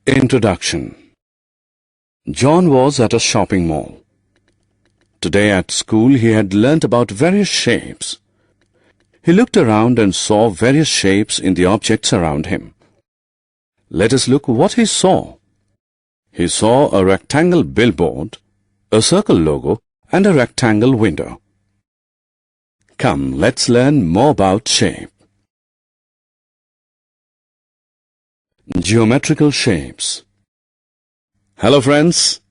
Introduction. John was at a shopping mall. Today at school he had learnt about various shapes. He looked around and saw various shapes in the objects around him. Let us look what he saw. He saw a rectangle billboard, a circle logo, and a rectangle window. Come, let's learn more about shape. Geometrical shapes. Hello friends.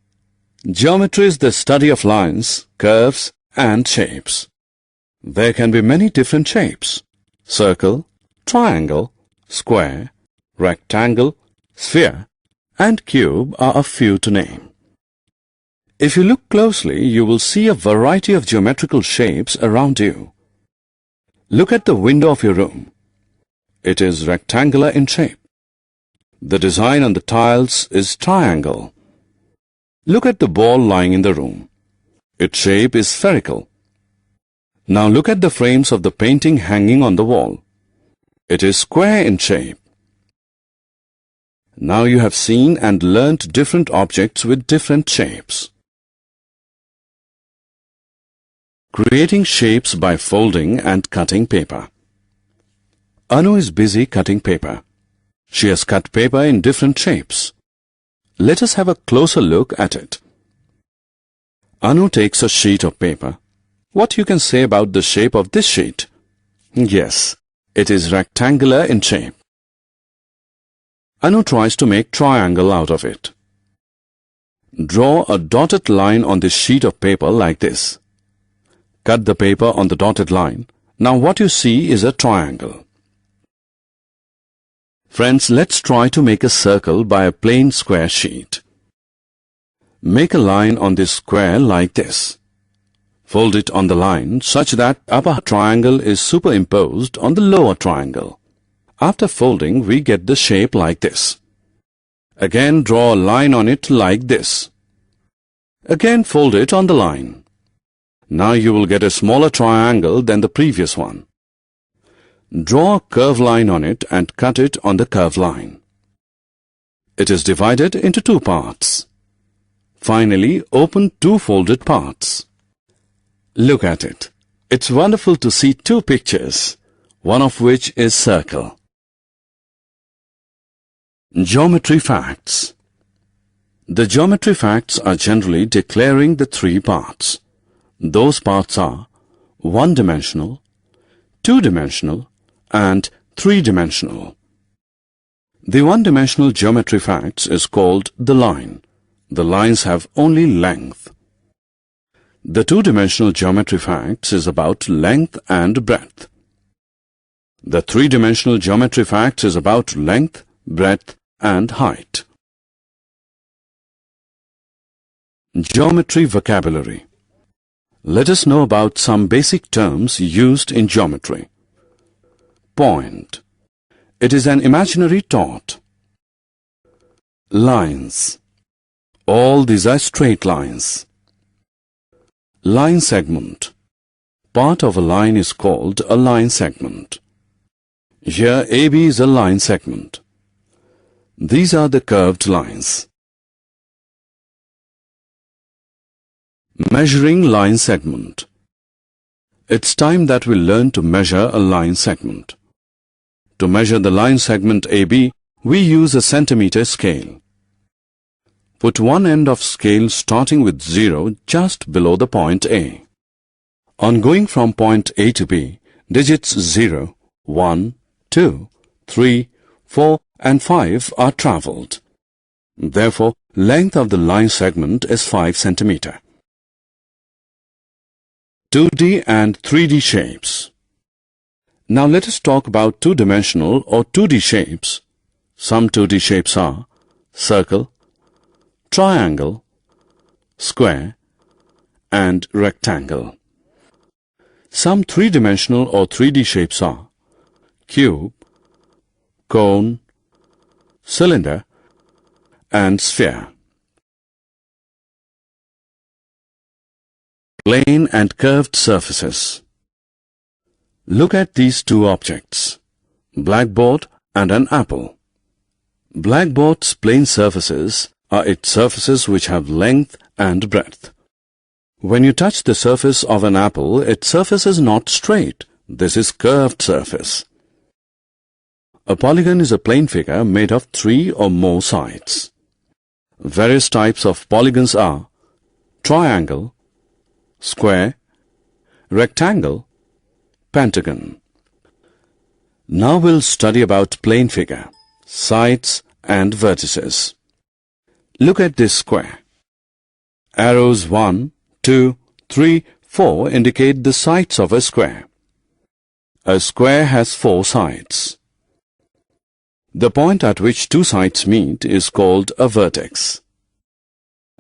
Geometry is the study of lines, curves, and shapes. There can be many different shapes. Circle, triangle, square, rectangle, sphere, and cube are a few to name. If you look closely, you will see a variety of geometrical shapes around you. Look at the window of your room. It is rectangular in shape. The design on the tiles is triangle. Look at the ball lying in the room. Its shape is spherical. Now look at the frames of the painting hanging on the wall. It is square in shape. Now you have seen and learnt different objects with different shapes. Creating shapes by folding and cutting paper. Anu is busy cutting paper. She has cut paper in different shapes. Let us have a closer look at it. Anu takes a sheet of paper. What you can say about the shape of this sheet? Yes, it is rectangular in shape. Anu tries to make triangle out of it. Draw a dotted line on this sheet of paper like this. Cut the paper on the dotted line. Now what you see is a triangle. Friends, let's try to make a circle by a plain square sheet. Make a line on this square like this. Fold it on the line such that upper triangle is superimposed on the lower triangle. After folding, we get the shape like this. Again, draw a line on it like this. Again, fold it on the line. Now you will get a smaller triangle than the previous one. Draw a curved line on it and cut it on the curved line. It is divided into two parts. Finally, open two folded parts. Look at it. It's wonderful to see two pictures, one of which is circle. Geometry facts. The geometry facts are generally declaring the three parts. Those parts are one-dimensional, two-dimensional, and three-dimensional. The one-dimensional geometry facts is called the line. The lines have only length. The two-dimensional geometry facts is about length and breadth. The three-dimensional geometry facts is about length, breadth, and height. Geometry vocabulary. Let us know about some basic terms used in geometry. Point. It is an imaginary taut. Lines. All these are straight lines. Line segment. Part of a line is called a line segment. Here AB is a line segment. These are the curved lines. Measuring line segment. It's time that we learn to measure a line segment. To measure the line segment AB, we use a centimeter scale. Put one end of scale starting with 0 just below the point A. On going from point A to B, digits 0, 1, 2, 3, 4 and 5 are travelled. Therefore, length of the line segment is 5 centimeter. 2D and 3D shapes. Now let us talk about two-dimensional or 2D shapes. Some 2D shapes are circle, triangle, square, and rectangle. Some three-dimensional or 3D shapes are cube, cone, cylinder, and sphere. Plane and curved surfaces. Look at these two objects, blackboard and an apple. Blackboard's plane surfaces are its surfaces which have length and breadth. When you touch the surface of an apple, its surface is not straight. This is curved surface. A polygon is a plane figure made of 3 or more sides. Various types of polygons are triangle, square, rectangle, pentagon. Now we'll study about plane figure, sides and vertices. Look at this square. Arrows 1, 2, 3, 4 indicate the sides of a square. A square has 4 sides. The point at which 2 sides meet is called a vertex.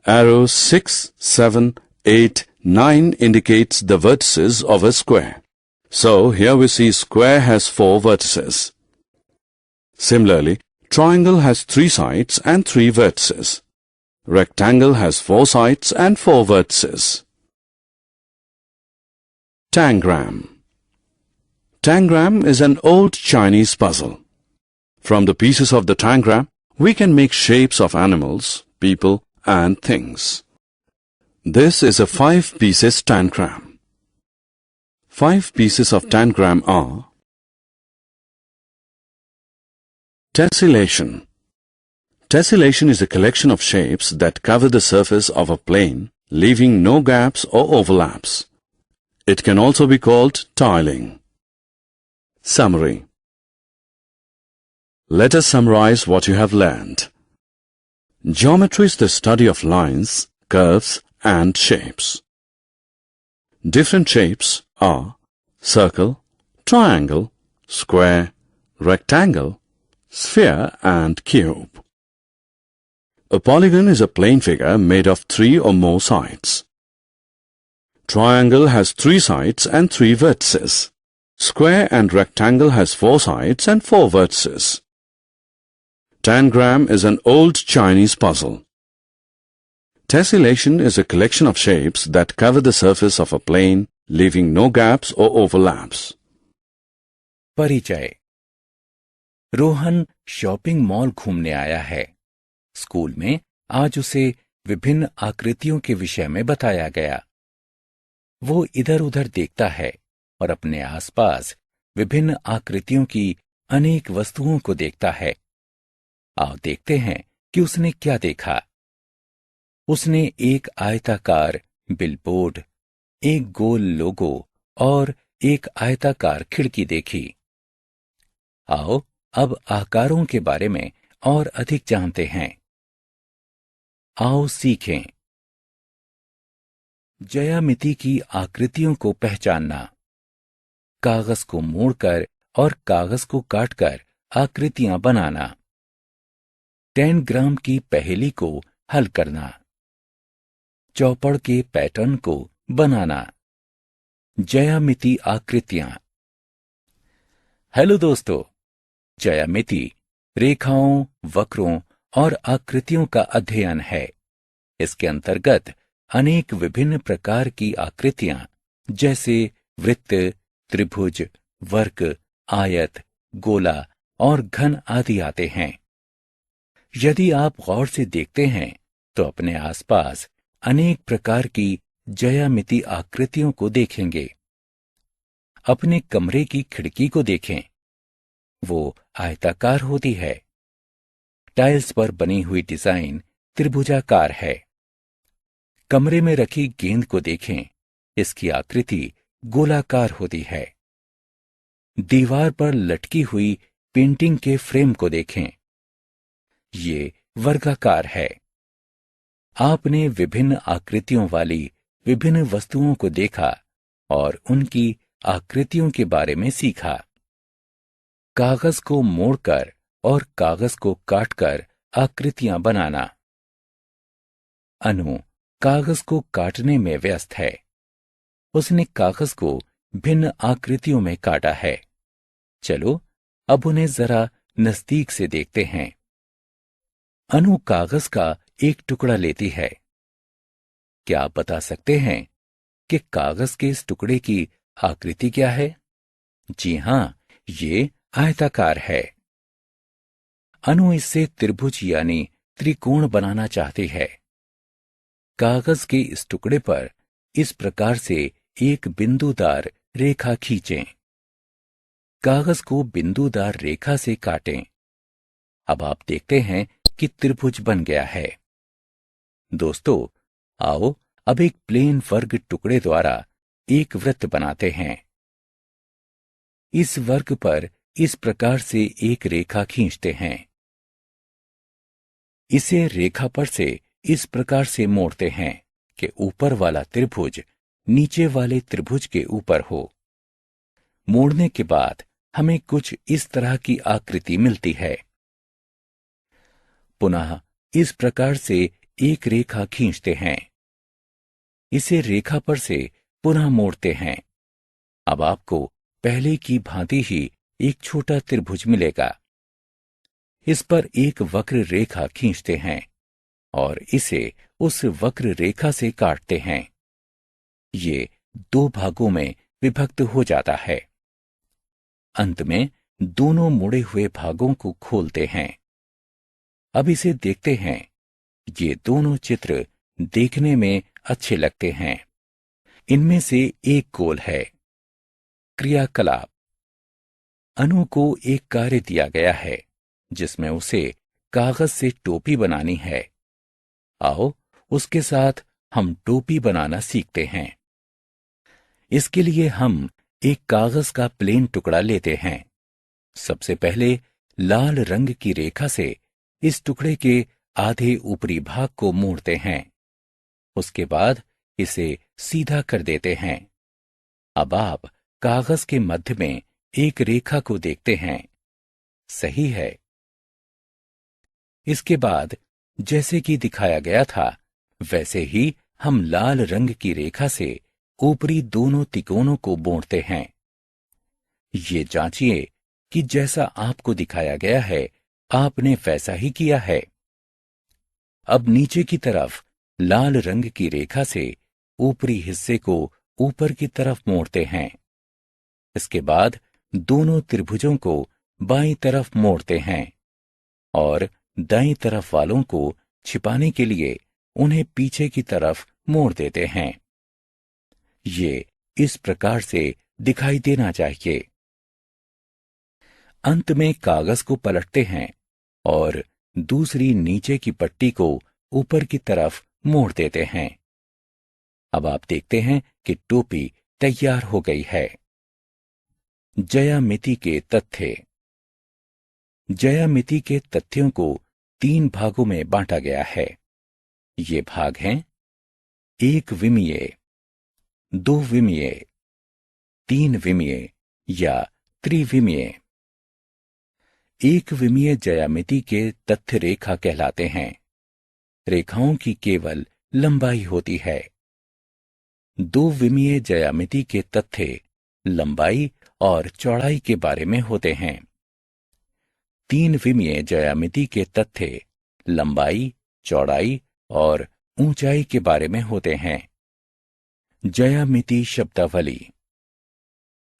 Arrows 6, 7, 8, 9 indicates the vertices of a square. So here we see square has 4 vertices. Similarly, triangle has 3 sides and 3 vertices. Rectangle has 4 sides and 4 vertices. Tangram. Tangram is an old Chinese puzzle. From the pieces of the tangram, we can make shapes of animals, people, and things. This is a 5-pieces tangram. 5 pieces of tangram are: tessellation. Tessellation is a collection of shapes that cover the surface of a plane, leaving no gaps or overlaps. It can also be called tiling. Summary. Let us summarize what you have learned. Geometry is the study of lines, curves, and shapes. Different shapes are circle, triangle, square, rectangle, sphere, and cube. A polygon is a plane figure made of 3 or more sides. Triangle has 3 sides and 3 vertices. Square and rectangle has 4 sides and 4 vertices. Tangram is an old Chinese puzzle. Tessellation is a collection of shapes that cover the surface of a plane, leaving no gaps or overlaps. परिचय। Rohan shopping mall घूमने आया है। School में आज उसे विभिन्न आकृतियों के विषय में बताया गया। वो इधर उधर देखता है और अपने आसपास विभिन्न आकृतियों की अनेक वस्तुओं को देखता है। आओ देखते हैं कि उसने क्या देखा। उसने एक आयताकार बिलबोर्ड, एक गोल लोगो और एक आयताकार खिड़की देखी। आओ अब आकारों के बारे में और अधिक जानते हैं। आओ सीखें। ज्यामिति की आकृतियों को पहचानना। कागज को मोड़कर और कागज को काटकर आकृतियां बनाना। टेनग्राम की पहेली को हल करना। चौपड़ के पैटर्न को बनाना। ज्यामिति आकृतियां। हेलो दोस्तों, ज्यामिति रेखाओं, वक्रों और आकृतियों का अध्ययन है। इसके अंतर्गत अनेक विभिन्न प्रकार की आकृतियां जैसे वृत्त, त्रिभुज, वर्ग, आयत, गोला और घन आदि आते हैं। यदि आप गौर से देखते हैं तो अपने आसपास अनेक प्रकार की ज्यामिति आकृतियों को देखेंगे। अपने कमरे की खिड़की को देखें, वो आयताकार होती है। टाइल्स पर बनी हुई डिजाइन त्रिभुजाकार है। कमरे में रखी गेंद को देखें, इसकी आकृति गोलाकार होती है। दीवार पर लटकी हुई पेंटिंग के फ्रेम को देखें, ये वर्गाकार है। आपने विभिन्न आकृतियों वाली विभिन्न वस्तुओं को देखा और उनकी आकृतियों के बारे में सीखा। कागज को मोड़कर और कागज को काटकर आकृतियां बनाना। अनु कागज को काटने में व्यस्त है। उसने कागज को भिन्न आकृतियों में काटा है। चलो अब उन्हें जरा नजदीक से देखते हैं। अनु कागज का एक टुकड़ा लेती है। क्या आप बता सकते हैं कि कागज के इस टुकड़े की आकृति क्या है? जी हां, ये आयताकार है। अनु इससे त्रिभुज यानी त्रिकोण बनाना चाहती है। कागज के इस टुकड़े पर इस प्रकार से एक बिंदुदार रेखा खींचें। कागज को बिंदुदार रेखा से काटें। अब आप देखते हैं कि त्रिभुज बन गया है। दोस्तों, आओ अब एक प्लेन वर्ग टुकड़े द्वारा एक वृत्त बनाते हैं। इस वर्ग पर इस प्रकार से एक रेखा खींचते हैं। इसे रेखा पर से इस प्रकार से मोड़ते हैं कि ऊपर वाला त्रिभुज नीचे वाले त्रिभुज के ऊपर हो। मोड़ने के बाद हमें कुछ इस तरह की आकृति मिलती है। पुनः इस प्रकार से एक रेखा खींचते हैं। इसे रेखा पर से पुनः मोड़ते हैं। अब आपको पहले की भांति ही एक छोटा त्रिभुज मिलेगा। इस पर एक वक्र रेखा खींचते हैं और इसे उस वक्र रेखा से काटते हैं। ये दो भागों में विभक्त हो जाता है। अंत में दोनों मुड़े हुए भागों को खोलते हैं। अब इसे देखते हैं। ये दोनों चित्र देखने में अच्छे लगते हैं। इनमें से एक गोल है। क्रियाकलाप। अनु को एक कार्य दिया गया है जिसमें उसे कागज से टोपी बनानी है। आओ उसके साथ हम टोपी बनाना सीखते हैं। इसके लिए हम एक कागज का प्लेन टुकड़ा लेते हैं। सबसे पहले लाल रंग की रेखा से इस टुकड़े के आधे ऊपरी भाग को मोड़ते हैं। उसके बाद इसे सीधा कर देते हैं। अब आप कागज के मध्य में एक रेखा को देखते हैं। सही है। इसके बाद जैसे कि दिखाया गया था वैसे ही हम लाल रंग की रेखा से ऊपरी दोनों तिकोनों को मोड़ते हैं। ये जांचिए कि जैसा आपको दिखाया गया है आपने वैसा ही किया है। अब नीचे की तरफ लाल रंग की रेखा से ऊपरी हिस्से को ऊपर की तरफ मोड़ते हैं। इसके बाद दोनों त्रिभुजों को बाईं तरफ मोड़ते हैं और दाईं तरफ वालों को छिपाने के लिए उन्हें पीछे की तरफ मोड़ देते हैं। ये इस प्रकार से दिखाई देना चाहिए। अंत में कागज को पलटते हैं और दूसरी नीचे की पट्टी को ऊपर की तरफ मोड़ देते हैं। अब आप देखते हैं कि टोपी तैयार हो गई है। ज्यामिति के तथ्य। ज्यामिति के तथ्यों को 3 भागों में बांटा गया है। ये भाग हैं 1 विमीय, 2 विमीय, 3 विमीय या त्रिविमीय। 1 विमीय ज्यामिति के तथ्य रेखा कहलाते हैं। रेखाओं की केवल लंबाई होती है। 2 विमीय ज्यामिति के तथ्य लंबाई और चौड़ाई के बारे में होते हैं। 3 विमीय ज्यामिति के तथ्य लंबाई, चौड़ाई और ऊंचाई के बारे में होते हैं। ज्यामिति शब्दावली।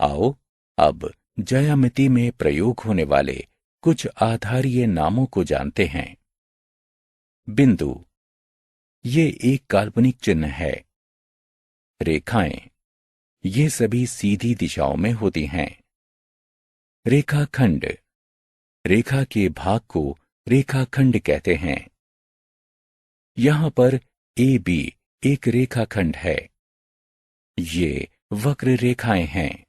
आओ अब ज्यामिति में प्रयोग होने वाले कुछ आधारीय नामों को जानते हैं। बिंदु, ये एक काल्पनिक चिन्ह है। रेखाएं, ये सभी सीधी दिशाओं में होती हैं। रेखाखंड, रेखा के भाग को रेखाखंड कहते हैं। यहां पर ए बी एक रेखाखंड है। ये वक्र रेखाएं हैं।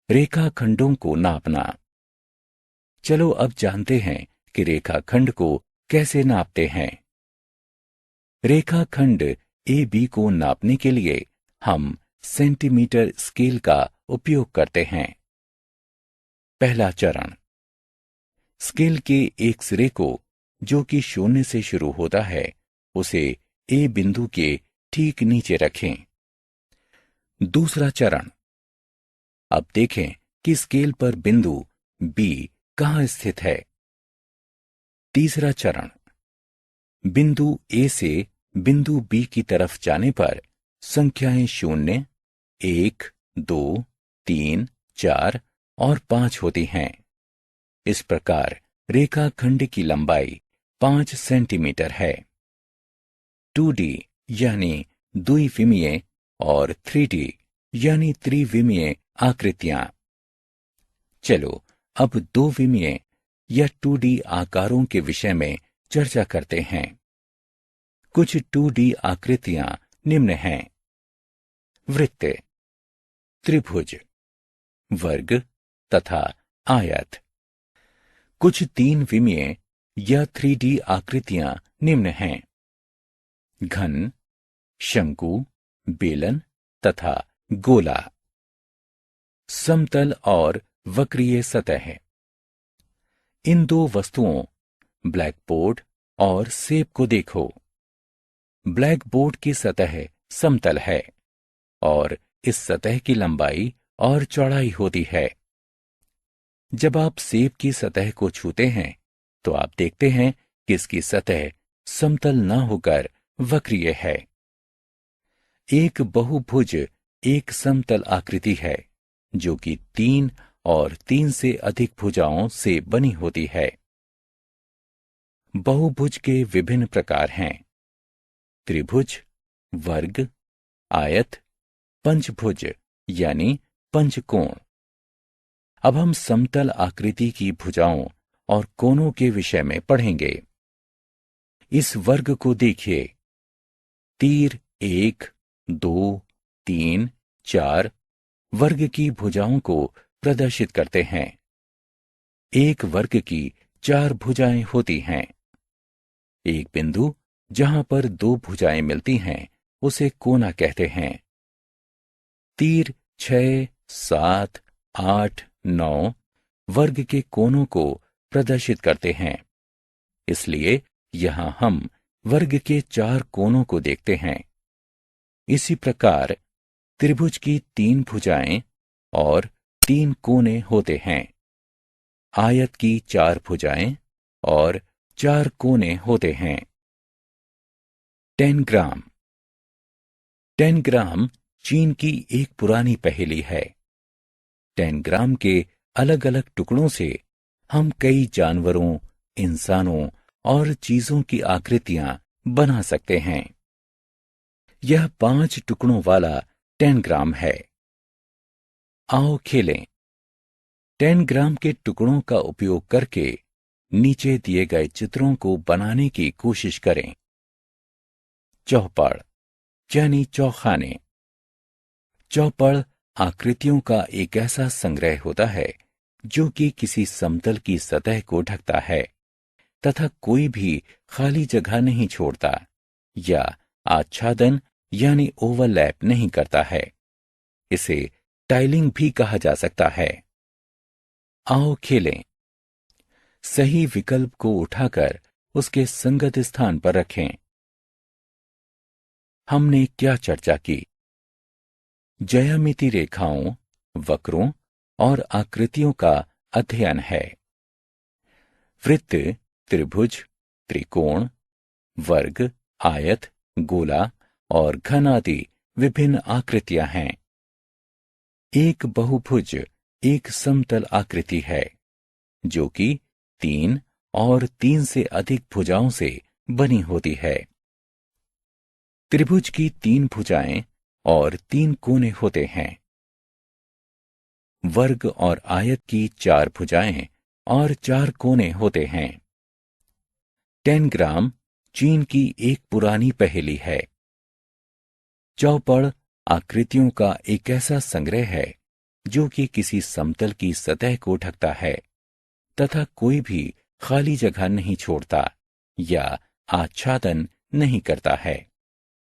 रेखाखंडों को नापना। चलो अब जानते हैं कि रेखाखंड को कैसे नापते हैं। रेखाखंड ए बी को नापने के लिए हम सेंटीमीटर स्केल का उपयोग करते हैं। पहला चरण, स्केल के एक सिरे को, जो कि 0 से शुरू होता है, उसे ए बिंदु के ठीक नीचे रखें। दूसरा चरण, अब देखें कि स्केल पर बिंदु बी कहां स्थित है। तीसरा चरण, बिंदु ए से बिंदु बी की तरफ जाने पर संख्याएं 0, 1, 2, 3, 4 और 5 होती हैं। इस प्रकार रेखाखंड की लंबाई 5 सेंटीमीटर है। 2D यानी द्विविमीय और 3D यानी त्रिविमीय आकृतियां। चलो अब 2 विमीय या 2D आकारों के विषय में चर्चा करते हैं। कुछ 2D आकृतियां निम्न हैं: वृत्त, त्रिभुज, वर्ग तथा आयत। कुछ 3 विमीय या 3D आकृतियां निम्न हैं: घन, शंकु, बेलन तथा गोला। समतल और वक्रीय सतह। इन दो वस्तुओं ब्लैक बोर्ड और सेब को देखो। ब्लैक बोर्ड की सतह समतल है और इस सतह की लंबाई और चौड़ाई होती है। जब आप सेब की सतह को छूते हैं तो आप देखते हैं कि इसकी सतह समतल न होकर वक्रीय है। एक बहुभुज एक समतल आकृति है जो कि 3 और 3 से अधिक भुजाओं से बनी होती है। बहुभुज के विभिन्न प्रकार हैं: त्रिभुज, वर्ग, आयत, पंचभुज यानी पंचकोण। अब हम समतल आकृति की भुजाओं और कोणों के विषय में पढ़ेंगे। इस वर्ग को देखिए। तीर 1, 2, 3, 4 वर्ग की भुजाओं को प्रदर्शित करते हैं। एक वर्ग की 4 भुजाएं होती हैं। एक बिंदु जहां पर 2 भुजाएं मिलती हैं उसे कोना कहते हैं। तीर 6, 7, 8, 9 वर्ग के कोनों को प्रदर्शित करते हैं। इसलिए यहां हम वर्ग के 4 कोनों को देखते हैं। इसी प्रकार त्रिभुज की 3 भुजाएं और 3 कोने होते हैं। आयत की 4 भुजाएं और 4 कोने होते हैं। टेनग्राम। टेनग्राम चीन की एक पुरानी पहेली है। टेनग्राम के अलग अलग टुकड़ों से हम कई जानवरों, इंसानों और चीजों की आकृतियां बना सकते हैं। यह 5 टुकड़ों वाला टेनग्राम है। आओ खेलें। टेनग्राम के टुकड़ों का उपयोग करके नीचे दिए गए चित्रों को बनाने की कोशिश करें। चौपड़ यानी चौखाने। चौपड़ आकृतियों का एक ऐसा संग्रह होता है जो कि किसी समतल की सतह को ढकता है तथा कोई भी खाली जगह नहीं छोड़ता या आच्छादन यानी ओवरलैप नहीं करता है। इसे टाइलिंग भी कहा जा सकता है। आओ खेलें। सही विकल्प को उठाकर उसके संगत स्थान पर रखें। हमने क्या चर्चा की? ज्यामिति रेखाओं, वक्रों और आकृतियों का अध्ययन है। वृत्त, त्रिभुज, त्रिकोण, वर्ग, आयत, गोला और घन आदि विभिन्न आकृतियां हैं। एक बहुभुज एक समतल आकृति है जो कि 3 और 3 से अधिक भुजाओं से बनी होती है। त्रिभुज की 3 भुजाएं और 3 कोने होते हैं। वर्ग और आयत की 4 भुजाएं और 4 कोने होते हैं। टेनग्राम चीन की एक पुरानी पहेली है। चौपड़ आकृतियों का एक ऐसा संग्रह है जो कि किसी समतल की सतह को ढकता है तथा कोई भी खाली जगह नहीं छोड़ता या आच्छादन नहीं करता है।